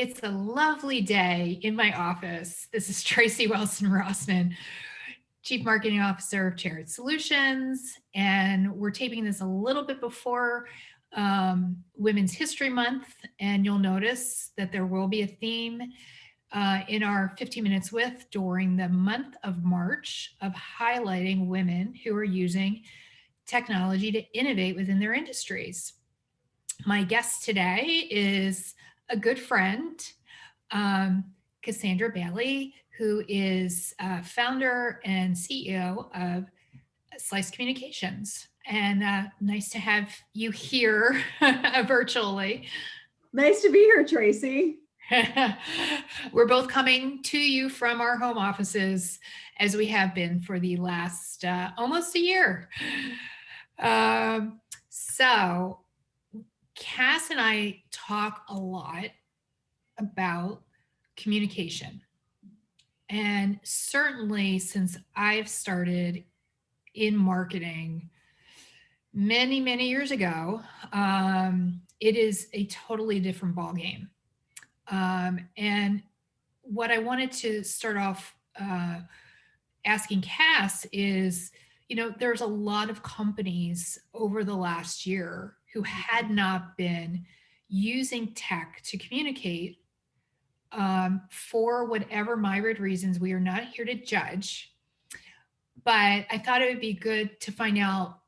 It's a lovely day in my office. This is Tracey Wilson-Rossman, Chief Marketing Officer of Chariot Solutions, and we're taping this a little bit before Women's History Month, and you'll notice that there will be a theme in our 15 Minutes With during the month of March of highlighting women who are using technology to innovate within their industries. My guest today is a good friend, Cassandra Bailey, who is founder and CEO of Slice Communications. And nice to have you here virtually. Nice to be here, Tracey. We're both coming to you from our home offices as we have been for the last almost a year. So Cass and I talk a lot about communication. And certainly since I've started in marketing many, many years ago, it is a totally different ballgame. And what I wanted to start off asking Cass is, there's a lot of companies over the last year who had not been using tech to communicate for whatever myriad reasons. We are not here to judge, but I thought it would be good to find out,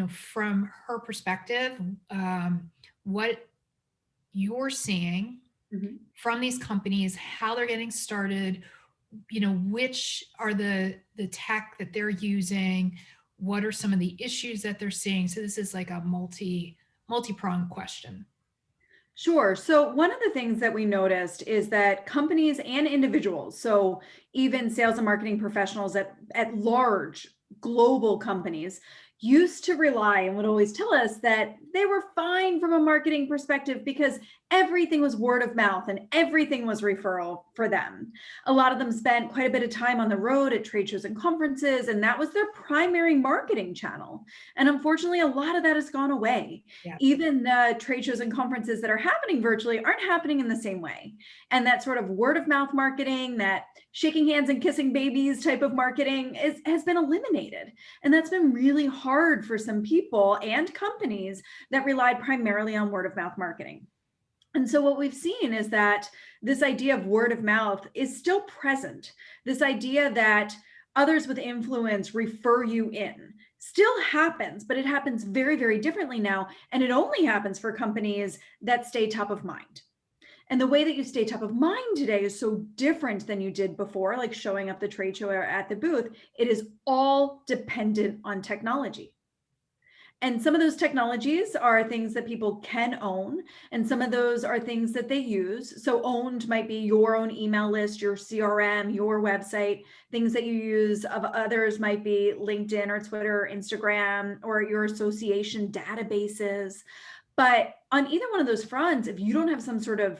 from her perspective, what you're seeing from these companies, how they're getting started, which are the tech that they're using, what are some of the issues that they're seeing. So this is like a multi-pronged question. Sure. So one of the things that we noticed is that companies and individuals, so even sales and marketing professionals at large global companies, used to rely and would always tell us that they were fine from a marketing perspective because everything was word of mouth and everything was referral for them. A lot of them spent quite a bit of time on the road at trade shows and conferences, and that was their primary marketing channel. And unfortunately, a lot of that has gone away. Yeah. Even the trade shows and conferences that are happening virtually aren't happening in the same way. And that sort of word of mouth marketing, that shaking hands and kissing babies type of marketing has been eliminated. And that's been really hard for some people and companies that relied primarily on word of mouth marketing. And so what we've seen is that this idea of word of mouth is still present. This idea that others with influence refer you in still happens, but it happens very, very differently now. And it only happens for companies that stay top of mind. And the way that you stay top of mind today is so different than you did before, like showing up the trade show or at the booth. It is all dependent on technology. And some of those technologies are things that people can own, and some of those are things that they use. So owned might be your own email list, your CRM, your website. Things that you use of others might be LinkedIn or Twitter, or Instagram, or your association databases. But on either one of those fronts, if you don't have some sort of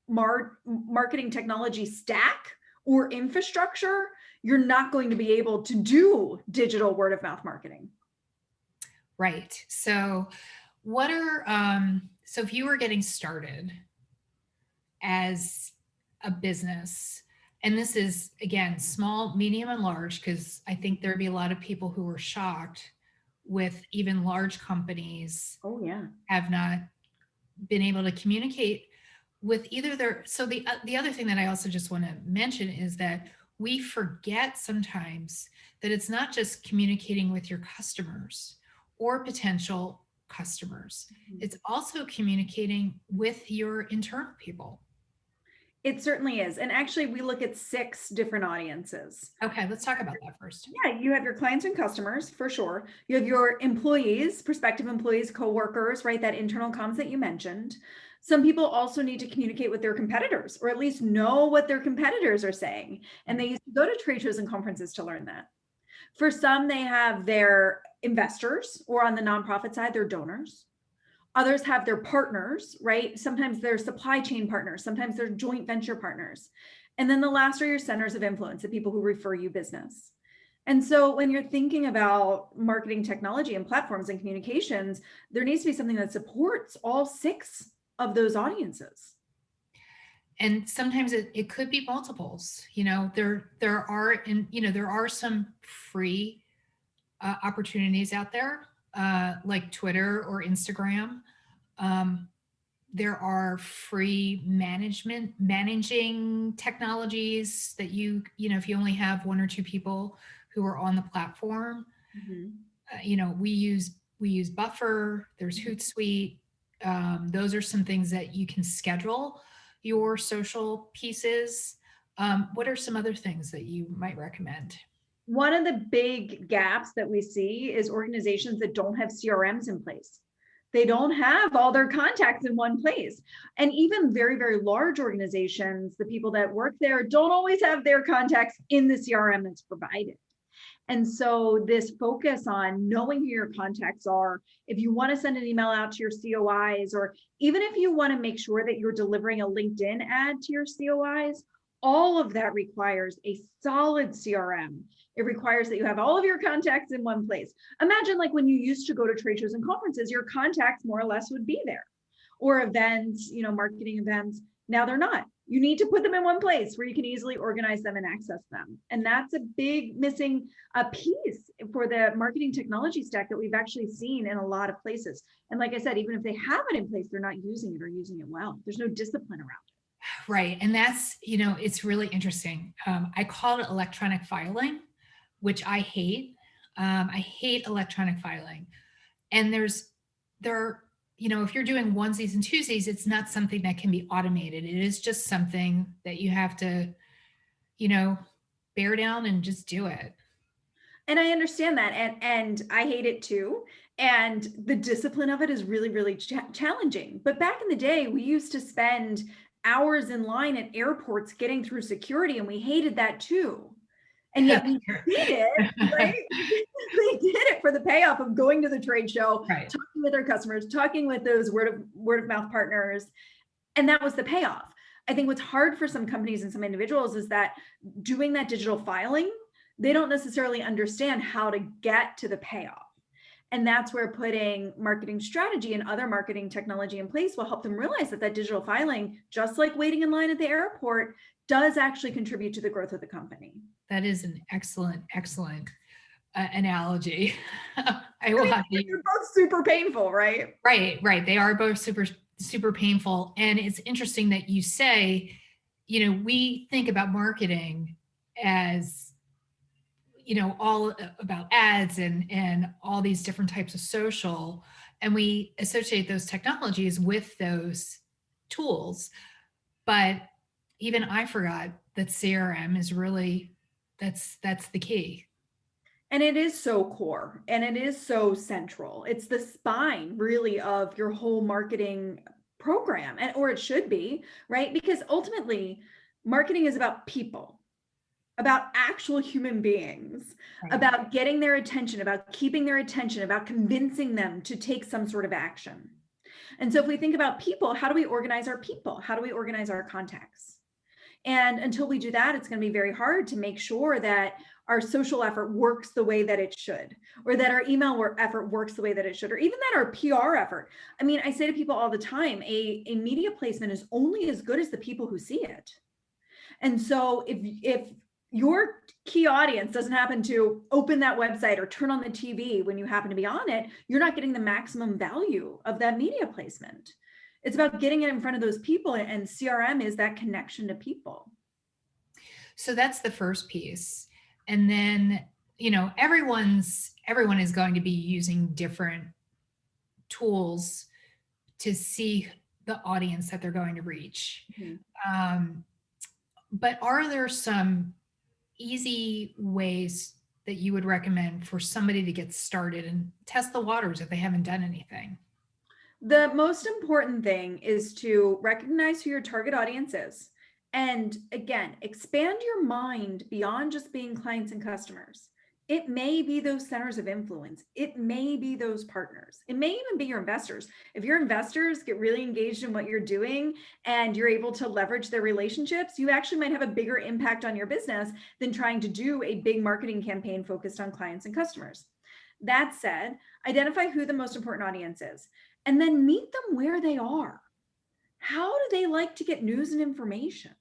marketing technology stack or infrastructure, you're not going to be able to do digital word of mouth marketing. Right. So so if you were getting started as a business, and this is again, small, medium, and large, because I think there'd be a lot of people who were shocked with even large companies have not been able to communicate with either their, so the other thing that I also just want to mention is that we forget sometimes that it's not just communicating with your customers or potential customers. It's also communicating with your internal people. It certainly is. And actually, we look at 6 different audiences. Okay, let's talk about that first. Yeah, you have your clients and customers, for sure. You have your employees, prospective employees, coworkers, right? That internal comms that you mentioned. Some people also need to communicate with their competitors, or at least know what their competitors are saying. And they used to go to trade shows and conferences to learn that. For some, they have their investors, or on the nonprofit side, their donors. Others have their partners, right? Sometimes they're supply chain partners, sometimes they're joint venture partners. And then the last are your centers of influence, the people who refer you business. And so when you're thinking about marketing technology and platforms and communications, there needs to be something that supports all 6 of those audiences. And sometimes it could be multiples. There are some free opportunities out there, like Twitter or Instagram. Um, there are free managing technologies that if you only have one or two people who are on the platform. Mhm. We use Buffer. There's Hootsuite. Those are some things that you can schedule your social pieces. What are some other things that you might recommend? One of the big gaps that we see is organizations that don't have CRMs in place. They don't have all their contacts in one place. And even very, very large organizations, the people that work there don't always have their contacts in the CRM that's provided. And so this focus on knowing who your contacts are, if you want to send an email out to your COIs, or even if you want to make sure that you're delivering a LinkedIn ad to your COIs, all of that requires a solid CRM. It requires that you have all of your contacts in one place. Imagine like when you used to go to trade shows and conferences, your contacts more or less would be there, or events, marketing events. Now they're not. You need to put them in one place where you can easily organize them and access them. And that's a big missing piece for the marketing technology stack that we've actually seen in a lot of places. And like I said, even if they have it in place, they're not using it or using it well. There's no discipline around it. Right. And that's, it's really interesting. I call it electronic filing, which I hate. I hate electronic filing. And if you're doing onesies and twosies, it's not something that can be automated. It is just something that you have to, bear down and just do it. And I understand that, and I hate it too. And the discipline of it is really, really challenging. But back in the day, we used to spend hours in line at airports getting through security, and we hated that too. And yet we did it, right? We did it for the payoff of going to the trade show, Right. talking with our customers, talking with those word of mouth partners, and that was the payoff. I think what's hard for some companies and some individuals is that doing that digital filing, they don't necessarily understand how to get to the payoff. And that's where putting marketing strategy and other marketing technology in place will help them realize that digital filing, just like waiting in line at the airport, does actually contribute to the growth of the company. That is an excellent analogy. They're both super painful, right? Right. They are both super painful. And it's interesting that you say, we think about marketing as, all about ads and all these different types of social, and we associate those technologies with those tools. But even I forgot that CRM is really, that's the key. And it is so core and it is so central. It's the spine really of your whole marketing program, or it should be, right? Because ultimately marketing is about people, about actual human beings, right, about getting their attention, about keeping their attention, about convincing them to take some sort of action. And so if we think about people, how do we organize our people? How do we organize our contacts? And until we do that, it's going to be very hard to make sure that our social effort works the way that it should, or that our email effort works the way that it should, or even that our PR effort. I mean, I say to people all the time, a media placement is only as good as the people who see it. And so if your key audience doesn't happen to open that website or turn on the TV when you happen to be on it, you're not getting the maximum value of that media placement. It's about getting it in front of those people, and CRM is that connection to people. So that's the first piece. And then, everyone is going to be using different tools to see the audience that they're going to reach. Mm-hmm. But are there some easy ways that you would recommend for somebody to get started and test the waters if they haven't done anything? The most important thing is to recognize who your target audience is. And again, expand your mind beyond just being clients and customers. It may be those centers of influence. It may be those partners. It may even be your investors. If your investors get really engaged in what you're doing and you're able to leverage their relationships, you actually might have a bigger impact on your business than trying to do a big marketing campaign focused on clients and customers. That said, identify who the most important audience is, and then meet them where they are. how do they like to get news and information?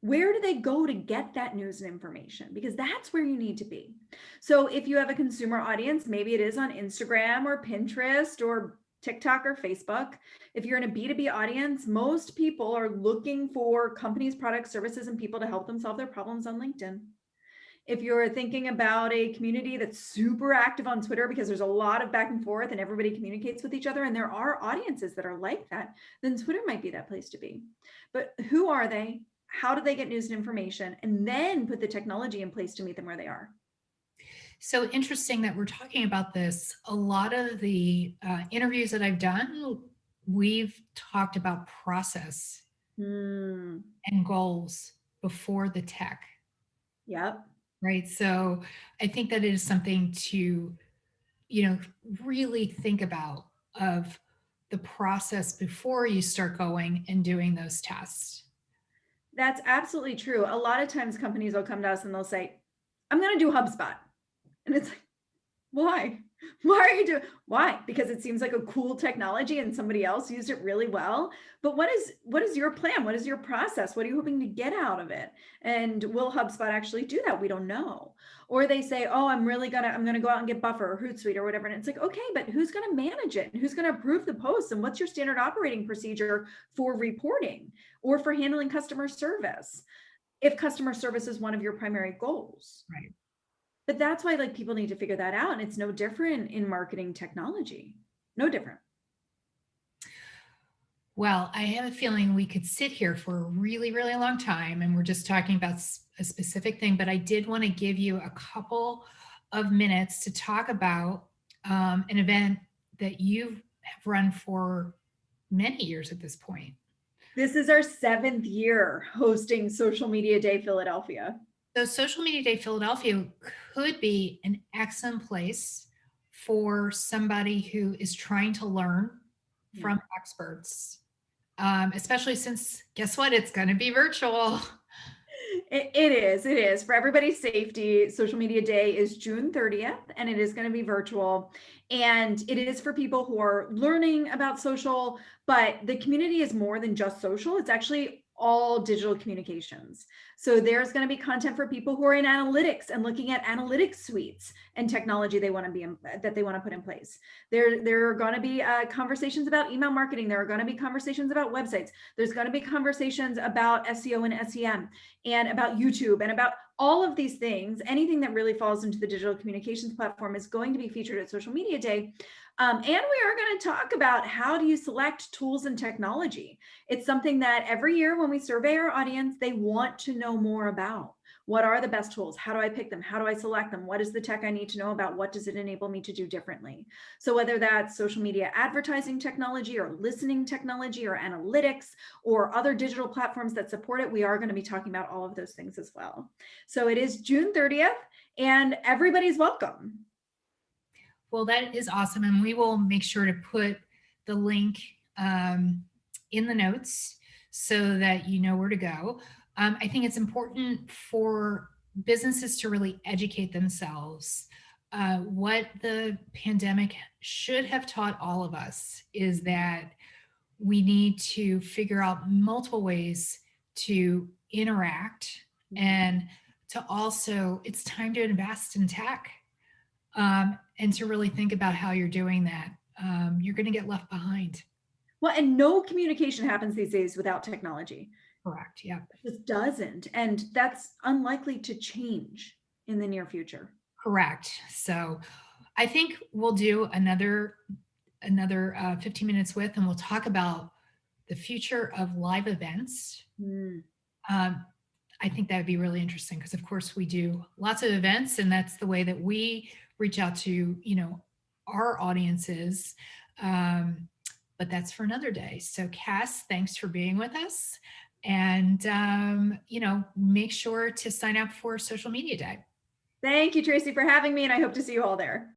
Where do they go to get that news and information? Because that's where you need to be. So if you have a consumer audience, maybe it is on Instagram or Pinterest or TikTok or Facebook. If you're in a B2B audience, most people are looking for companies, products, services, and people to help them solve their problems on LinkedIn. If you're thinking about a community that's super active on Twitter because there's a lot of back and forth and everybody communicates with each other, and there are audiences that are like that, then Twitter might be that place to be. But who are they? How do they get news and information? And then put the technology in place to meet them where they are. So interesting that we're talking about this. A lot of the interviews that I've done, we've talked about process Hmm. and goals before the tech, Yep. right? So I think that is something to, you know, really think about of the process before you start going and doing those tests. That's absolutely true. A lot of times companies will come to us and they'll say, I'm going to do HubSpot. And it's like, why? Why are you doing? Why? Because it seems like a cool technology and somebody else used it really well. But what is your plan? What is your process? What are you hoping to get out of it? And will HubSpot actually do that? We don't know. Or they say, oh, I'm gonna go out and get Buffer or Hootsuite or whatever. And it's like, okay, but who's gonna manage it? And who's gonna approve the posts? And what's your standard operating procedure for reporting or for handling customer service? If customer service is one of your primary goals. Right. But that's why like people need to figure that out. And it's no different in marketing technology. No different. Well, I have a feeling we could sit here for a really, really long time and we're just talking about a specific thing, but I did want to give you a couple of minutes to talk about an event that you have run for many years at this point. This is our 7th year hosting Social Media Day Philadelphia. So, Social Media Day Philadelphia could be an excellent place for somebody who is trying to learn from experts, especially since, guess what? It's going to be virtual. It is. For everybody's safety, Social Media Day is June 30th, and it is going to be virtual. And it is for people who are learning about social, but the community is more than just social. It's actually all digital communications. So there's going to be content for people who are in analytics and looking at analytics suites and technology they want to be in, that they want to put in place. There are going to be conversations about email marketing. There are going to be conversations about websites. There's going to be conversations about SEO and SEM and about YouTube and about all of these things. Anything that really falls into the digital communications platform is going to be featured at Social Media Day. And we are going to talk about how do you select tools and technology. It's something that every year when we survey our audience, they want to know more about. What are the best tools? How do I pick them? How do I select them? What is the tech I need to know about? What does it enable me to do differently? So whether that's social media advertising technology or listening technology or analytics or other digital platforms that support it, we are going to be talking about all of those things as well. So it is June 30th and everybody's welcome. Well, that is awesome. And we will make sure to put the link in the notes so that you know where to go. I think it's important for businesses to really educate themselves. What the pandemic should have taught all of us is that we need to figure out multiple ways to interact and to also, it's time to invest in tech. And to really think about how you're doing that. You're going to get left behind. Well, and no communication happens these days without technology. Correct. Yeah. It just doesn't. And that's unlikely to change in the near future. Correct. So I think we'll do another 15 minutes with, and we'll talk about the future of live events. I think that would be really interesting because, of course, we do lots of events, and that's the way that we reach out to, our audiences. But that's for another day. So Cass, thanks for being with us. And, make sure to sign up for Social Media Day. Thank you, Tracey, for having me. And I hope to see you all there.